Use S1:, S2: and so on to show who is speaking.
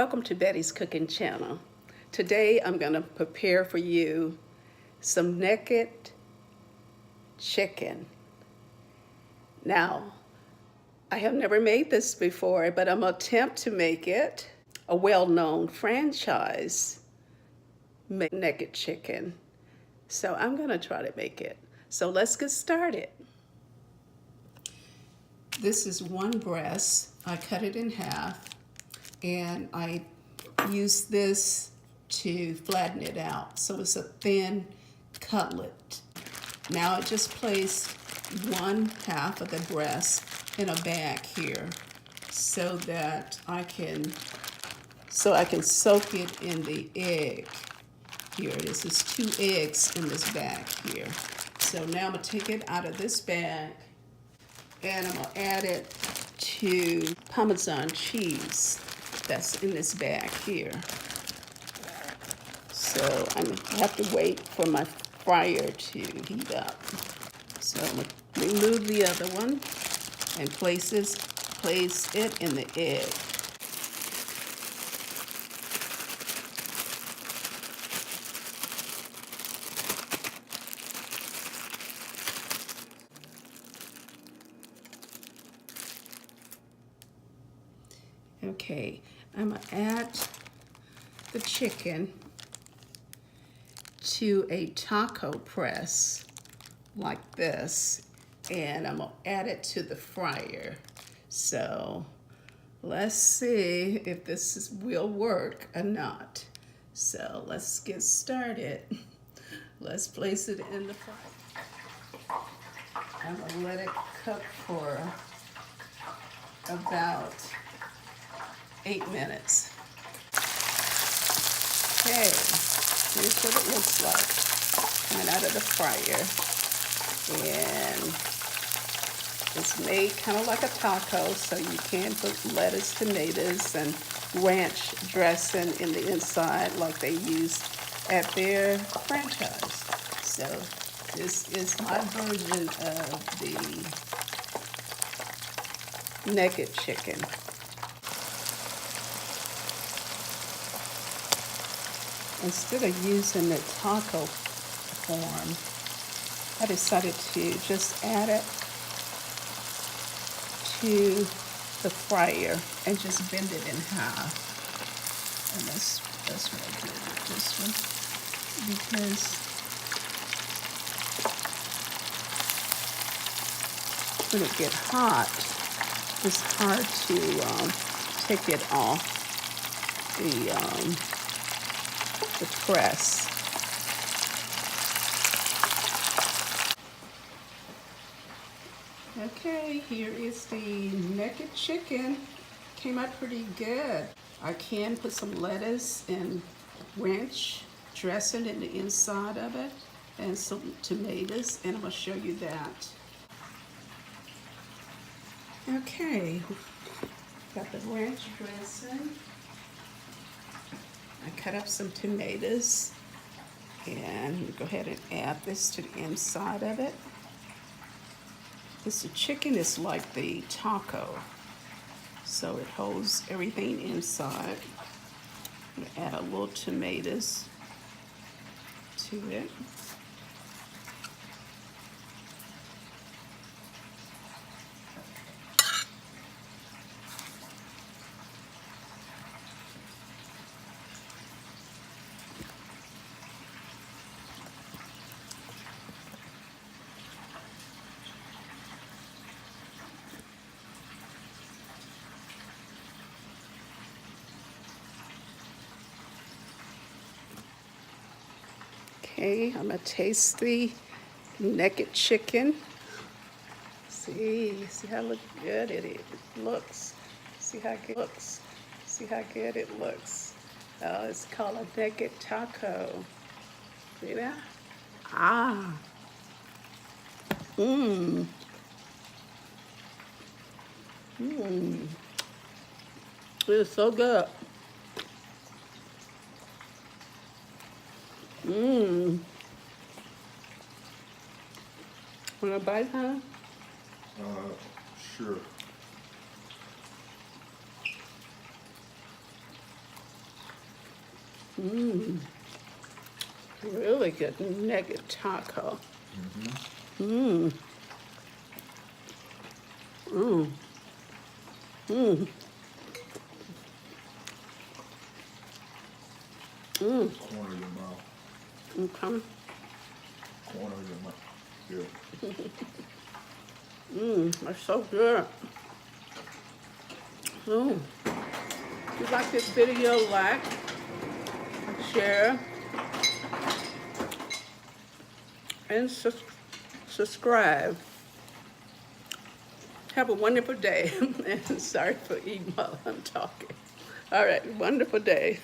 S1: Welcome to Betty's Cooking Channel. Today I'm going to prepare for you some naked chicken. Now, I have never made this before, but I'm going to attempt to make it. A well-known franchise make naked chicken. So I'm going to try to make it. So let's get started. This is one breast. I cut it in half and I use this to flatten it out so it's a thin cutlet. Now I just placed one half of the breast in a bag here so that I can soak it in the egg. Here it is. There's 2 eggs in this bag here. So now I'm going to take it out of this bag and I'm going to add it to Parmesan cheese that's in this bag here. So I have to wait for my fryer to heat up. So I'm going to remove the other one and place it in the egg. Okay, I'm going to add the chicken to a taco press like this, and I'm going to add it to the fryer. So let's see if this will work or not. So let's get started. Let's place it in the fryer. I'm going to let it cook for about 8 minutes. Okay, here's what it looks like coming out of the fryer. And it's made kind of like a taco, so you can put lettuce, tomatoes, and ranch dressing in the inside like they use at their franchise. So this is my version of the naked chicken. Instead of using the taco form, I decided to just add it to the fryer and just bend it in half. And that's what I did with this one, because when it gets hot, it's hard to take it off the press. Okay, here is the naked chicken. Came out pretty good. I can put some lettuce and ranch dressing in the inside of it and some tomatoes, and I'm going to show you that. Okay, got the ranch dressing. I cut up some tomatoes and go ahead and add this to the inside of it. The chicken is like the taco, so it holds everything inside. I'm gonna add a little tomatoes to it. Okay, I'm gonna taste the naked chicken. See how good it looks. See how good it looks. See how good it looks. Oh, it's called a naked taco. See that? Ah. Mmm. Mmm. It's so good. Mmm. Want a bite, huh?
S2: Sure.
S1: Mmm. Really good nugget taco. Mmm. Mmm. Mmm. Mmm.
S2: Corner of your mouth.
S1: Okay.
S2: Corner of your mouth. Yeah.
S1: Mmm. That's so good. Mmm. If you like this video, like, share, and subscribe. Have a wonderful day. And sorry for eating while I'm talking. All right, wonderful day.